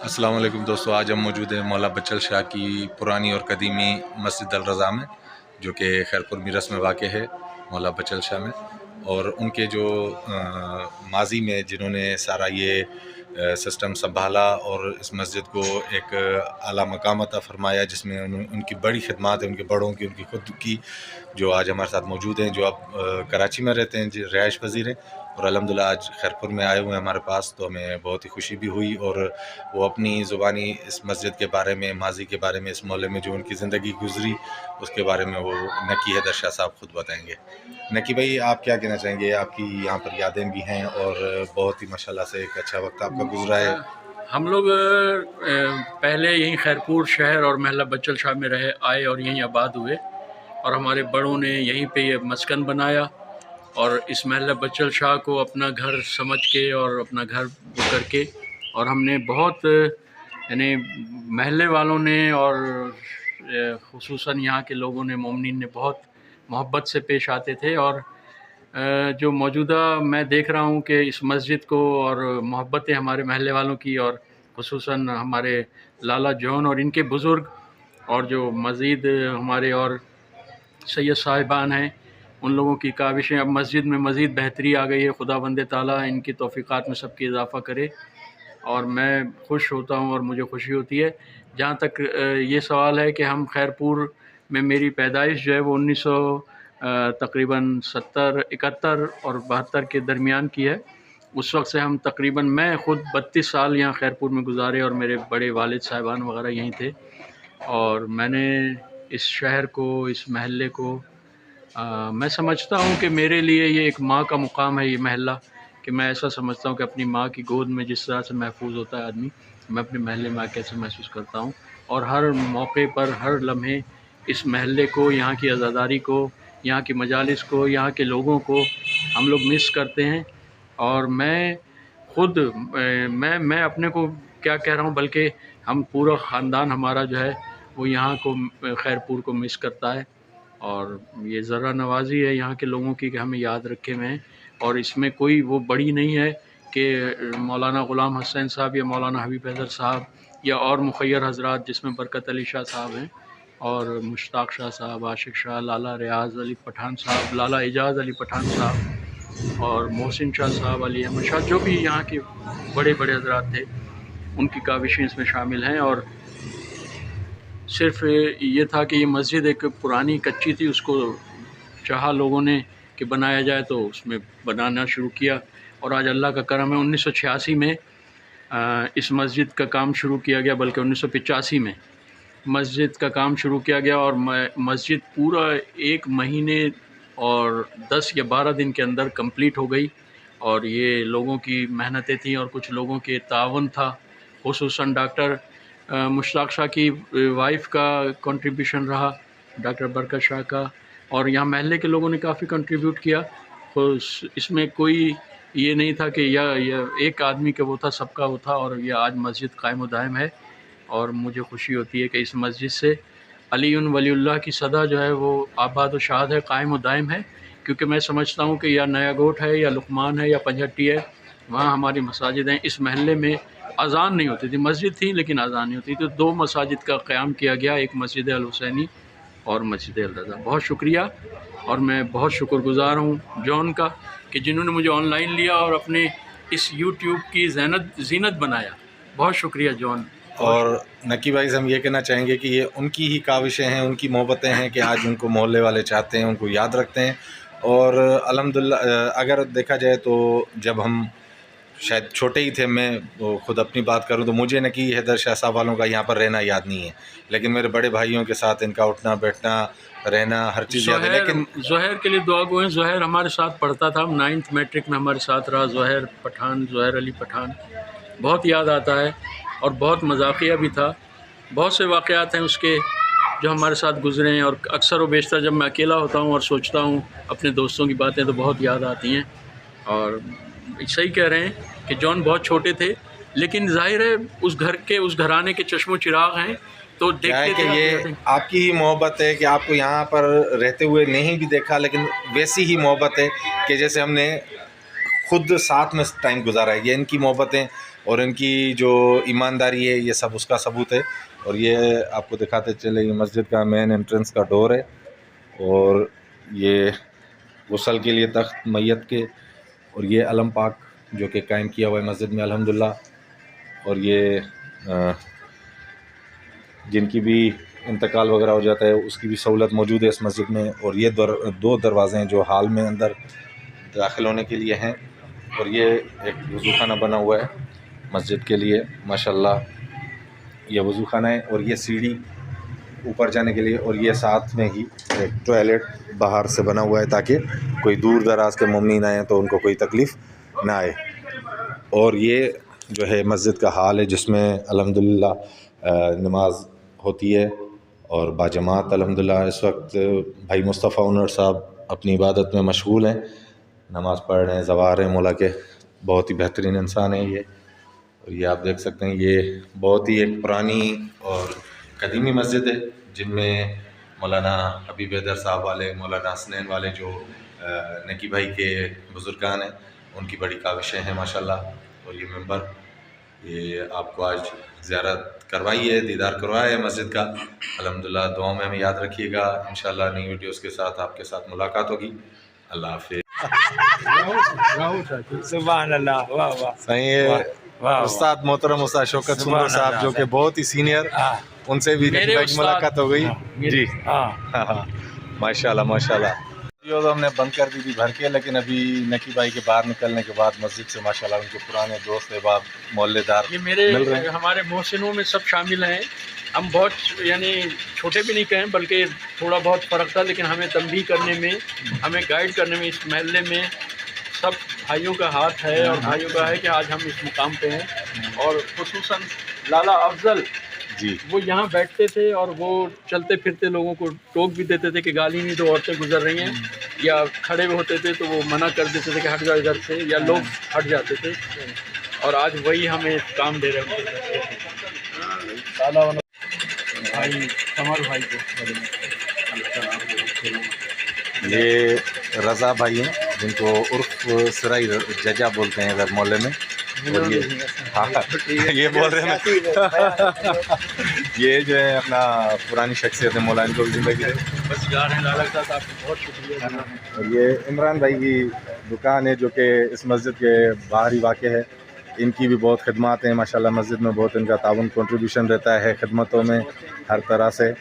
السلام علیکم دوستو، آج ہم موجود ہیں مولا بچل شاہ کی پرانی اور قدیمی مسجد الرضا میں، جو کہ خیرپور میرس میں واقع ہے، مولا بچل شاہ میں۔ اور ان کے جو ماضی میں جنہوں نے سارا یہ سسٹم سنبھالا اور اس مسجد کو ایک اعلیٰ مقام عطا فرمایا، جس میں ان کی بڑی خدمات ہیں، ان کے بڑوں کی، ان کی خود کی، جو آج ہمارے ساتھ موجود ہیں، جو اب کراچی میں رہتے ہیں، رہائش پذیر ہیں، اور الحمدللہ آج خیرپور میں آئے ہوئے ہیں ہمارے پاس، تو ہمیں بہت ہی خوشی بھی ہوئی۔ اور وہ اپنی زبانی اس مسجد کے بارے میں، ماضی کے بارے میں، اس محلے میں جو ان کی زندگی گزری، اس کے بارے میں وہ نکی حیدر شاہ صاحب خود بتائیں گے۔ نکی بھائی، آپ کیا کہنا چاہیں گے؟ آپ کی یہاں پر یادیں بھی ہیں اور بہت ہی ماشاءاللہ سے ایک اچھا وقت آپ کا گزرا ہے۔ ہم لوگ پہلے یہیں خیرپور شہر اور محلہ بچل شاہ میں آئے اور یہیں آباد ہوئے، اور ہمارے بڑوں نے یہیں پہ یہ مسکن بنایا، اور اس محلہ بچل شاہ کو اپنا گھر سمجھ کے اور اپنا گھر کر کے، اور ہم نے بہت یعنی محلے والوں نے اور خصوصاً یہاں کے لوگوں نے، مومنین نے بہت محبت سے پیش آتے تھے۔ اور جو موجودہ میں دیکھ رہا ہوں کہ اس مسجد کو اور محبتیں ہمارے محلے والوں کی، اور خصوصاً ہمارے لالا جون اور ان کے بزرگ، اور جو مزید ہمارے اور سید صاحبان ہیں، ان لوگوں کی کاوشیں، اب مسجد میں مزید بہتری آ گئی ہے۔ خدا بند تعالیٰ ان کی توفیقات میں سب کی اضافہ کرے، اور میں خوش ہوتا ہوں اور مجھے خوشی ہوتی ہے۔ جہاں تک یہ سوال ہے کہ ہم خیرپور میں، میری پیدائش جو ہے وہ 1900 تقریباً 70، 71 اور 72 کے درمیان کی ہے۔ اس وقت سے ہم تقریباً، میں خود 32 سال یہاں خیرپور میں گزارے، اور میرے بڑے والد صاحبان وغیرہ یہیں تھے، اور میں نے اس شہر کو، اس محلے کو، میں سمجھتا ہوں کہ میرے لیے یہ ایک ماں کا مقام ہے، یہ محلہ، کہ میں ایسا سمجھتا ہوں کہ اپنی ماں کی گود میں جس طرح سے محفوظ ہوتا ہے آدمی، میں اپنے محلے میں کیسے محسوس کرتا ہوں، اور ہر موقع پر، ہر لمحے اس محلے کو، یہاں کی عزاداری کو، یہاں کی مجالس کو، یہاں کے لوگوں کو ہم لوگ مس کرتے ہیں۔ اور میں خود، میں اپنے کو کیا کہہ رہا ہوں، بلکہ ہم پورا خاندان ہمارا جو ہے وہ یہاں کو، خیرپور کو مس کرتا ہے، اور یہ ذرہ نوازی ہے یہاں کے لوگوں کی کہ ہمیں یاد رکھے ہوئے ہیں۔ اور اس میں کوئی وہ بڑی نہیں ہے کہ مولانا غلام حسین صاحب یا مولانا حبیب حیدر صاحب یا اور مخیر حضرات، جس میں برکت علی شاہ صاحب ہیں، اور مشتاق شاہ صاحب، عاشق شاہ، لالا ریاض علی پٹھان صاحب، لالا اعجاز علی پٹھان صاحب، اور محسن شاہ صاحب، علی احمد شاہ، جو بھی یہاں کے بڑے بڑے حضرات تھے، ان کی کاوشیں اس میں شامل ہیں۔ اور صرف یہ تھا کہ یہ مسجد ایک پرانی کچی تھی، اس کو چاہا لوگوں نے کہ بنایا جائے، تو اس میں بنانا شروع کیا، اور آج اللہ کا کرم ہے 1986 میں اس مسجد کا کام شروع کیا گیا، بلکہ 1985 میں مسجد کا کام شروع کیا گیا، اور مسجد پورا 1 مہینے اور 10 یا 12 دن کے اندر کمپلیٹ ہو گئی۔ اور یہ لوگوں کی محنتیں تھیں اور کچھ لوگوں کے تعاون تھا، خصوصاً ڈاکٹر مشتاق شاہ کی وائف کا کنٹریبیوشن رہا، ڈاکٹر برکت شاہ کا، اور یہاں محلے کے لوگوں نے کافی کنٹریبیوٹ کیا۔ اس میں کوئی یہ نہیں تھا کہ یا ایک آدمی کا وہ تھا، سب کا وہ تھا، اور یہ آج مسجد قائم و دائم ہے۔ اور مجھے خوشی ہوتی ہے کہ اس مسجد سے علی ولی اللہ کی صدا جو ہے وہ آباد و شاد ہے، قائم و دائم ہے، کیونکہ میں سمجھتا ہوں کہ یا نیا گوٹ ہے، یا لقمان ہے، یا پنجھٹی ہے، وہاں ہماری مساجد ہیں۔ اس محلے میں اذان نہیں ہوتی تھی، مسجد تھی لیکن اذان نہیں ہوتی، تو 2 مساجد کا قیام کیا گیا، ایک مسجد الحسینی اور مسجد الرضا۔ بہت شکریہ، اور میں بہت شکر گزار ہوں جون کا، کہ جنہوں نے مجھے آن لائن لیا اور اپنے اس یوٹیوب کی زینت بنایا۔ بہت شکریہ جون۔ اور نکی بھائی سے ہم یہ کہنا چاہیں گے کہ یہ ان کی ہی کاوشیں ہیں، ان کی محبتیں ہیں کہ آج ان کو محلے والے چاہتے ہیں، ان کو یاد رکھتے ہیں۔ اور الحمدللہ اگر دیکھا جائے تو جب ہم شاید چھوٹے ہی تھے، میں خود اپنی بات کروں تو مجھے نکی حیدر شاہ صاحب والوں کا یہاں پر رہنا یاد نہیں ہے، لیکن میرے بڑے بھائیوں کے ساتھ ان کا اٹھنا بیٹھنا، رہنا، ہر چیز یاد ہے۔ لیکن زہر کے لیے دعا گو ہیں، زہر ہمارے ساتھ پڑھتا تھا، 9th میٹرک میں ہمارے ساتھ رہا، زہر پٹھان، زہر علی پٹھان، بہت یاد آتا ہے، اور بہت مذاقیہ بھی تھا۔ بہت سے واقعات ہیں اس کے جو ہمارے ساتھ گزرے ہیں، اور اکثر و بیشتر جب میں اکیلا ہوتا ہوں اور سوچتا ہوں اپنے دوستوں کی باتیں تو بہت یاد آتی ہیں۔ اور صحیح کہہ رہے ہیں کہ جون بہت چھوٹے تھے، لیکن ظاہر ہے اس گھر کے، اس گھرانے کے چشم و چراغ ہیں، تو دیکھتے کہ یہ آپ کی ہی محبت ہے کہ آپ کو یہاں پر رہتے ہوئے نہیں بھی دیکھا، لیکن ویسی ہی محبت ہے کہ جیسے ہم نے خود ساتھ میں ٹائم گزارا ہے۔ یہ ان کی محبتیں اور ان کی جو ایمانداری ہے یہ سب اس کا ثبوت ہے. اور یہ آپ کو دکھاتے چلے یہ مسجد کا مین انٹرنس کا ڈور ہے, اور یہ غسل کے لیے تخت میت کے, اور یہ علم پاک جو کہ قائم کیا ہوا ہے مسجد میں الحمدللہ. اور یہ جن کی بھی انتقال وغیرہ ہو جاتا ہے اس کی بھی سہولت موجود ہے اس مسجد میں. اور یہ دو دروازے ہیں جو حال میں اندر داخل ہونے کے لیے ہیں, اور یہ ایک وضو خانہ بنا ہوا ہے مسجد کے لیے ماشاءاللہ. یہ وضو خانہ ہے, اور یہ سیڑھی اوپر جانے کے لیے, اور یہ ساتھ میں ہی ایک ٹوائلٹ باہر سے بنا ہوا ہے تاکہ کوئی دور دراز کے مومنین آئیں تو ان کو کوئی تکلیف نہ آئے. اور یہ جو ہے مسجد کا حال ہے جس میں الحمدللہ نماز ہوتی ہے اور باجماعت الحمدللہ. اس وقت بھائی مصطفیٰ انور صاحب اپنی عبادت میں مشغول ہیں, نماز پڑھ رہے ہیں, زوار ہیں مولا کے. بہت ہی بہترین انسان ہیں یہ. اور یہ آپ دیکھ سکتے ہیں یہ بہت ہی ایک پرانی اور قدیمی مسجد ہے جن میں مولانا حبیب حیدر صاحب والے, مولانا حسنین والے جو نکی بھائی کے بزرگان ہیں ان کی بڑی کاوشیں ہیں ماشاءاللہ. اور یہ ممبر یہ آپ کو آج زیارت کروائی ہے, دیدار کروایا ہے مسجد کا الحمدللہ. دعاؤں میں ہمیں یاد رکھیے گا. انشاءاللہ نئی ویڈیوز کے ساتھ آپ کے ساتھ ملاقات ہوگی. اللہ حافظ. سبحان اللہ, واہ واہ صحیح ہے. استاد محترم استاد شوکت سندر صاحب جو کہ بہت ہی سینئر, ان سے بھی نکی بھائی کی ملاقات ہو گئی جی. ماشاءاللہ ماشاءاللہ. ہم نے بند کر دی تھی بھر کے, لیکن ابھی نکی بھائی کے باہر نکلنے کے بعد مسجد سے ماشاءاللہ ان کے پرانے دوست احباب محلے دار یہ میرے مل رہے ہیں. ہمارے محسنوں میں سب شامل ہیں. ہم بہت یعنی چھوٹے بھی نہیں کہیں بلکہ تھوڑا بہت فرق تھا, لیکن ہمیں تنبیہ کرنے میں, ہمیں گائیڈ کرنے میں اس محلے میں سب بھائیوں کا ہاتھ ہے, اور بھائیوں کا ہے کہ آج ہم اس مقام پہ ہیں. اور خصوصاً لالا افضل جی وہ یہاں بیٹھتے تھے اور وہ چلتے پھرتے لوگوں کو ٹوک بھی دیتے تھے کہ گالی نہیں دو, عورتیں گزر رہی ہیں, یا کھڑے ہوئے ہوتے تھے تو وہ منع کر دیتے تھے کہ ہٹ جاؤ ادھر سے, یا لوگ ہٹ جاتے تھے. اور آج وہی ہمیں کام دے رہے ہیں بھائی قمر بھائی کو. یہ رضا بھائی ہیں جن کو عرف سرائی ججا بولتے ہیں ادھر محلے میں. اور یہ بول رہے ہیں یہ جو ہے اپنا پرانی شخصیت ہے مولا, ان کو بھی زندگی دے. بس جا رہے ہیں لالا صاحب, آپ کو بہت شکریہ. اور یہ عمران بھائی کی دکان ہے جو کہ اس مسجد کے باہر ہی واقع ہے. ان کی بھی بہت خدمات ہیں ماشاءاللہ. مسجد میں بہت ان کا تعاون کنٹریبیوشن رہتا ہے خدمتوں میں ہر طرح سے.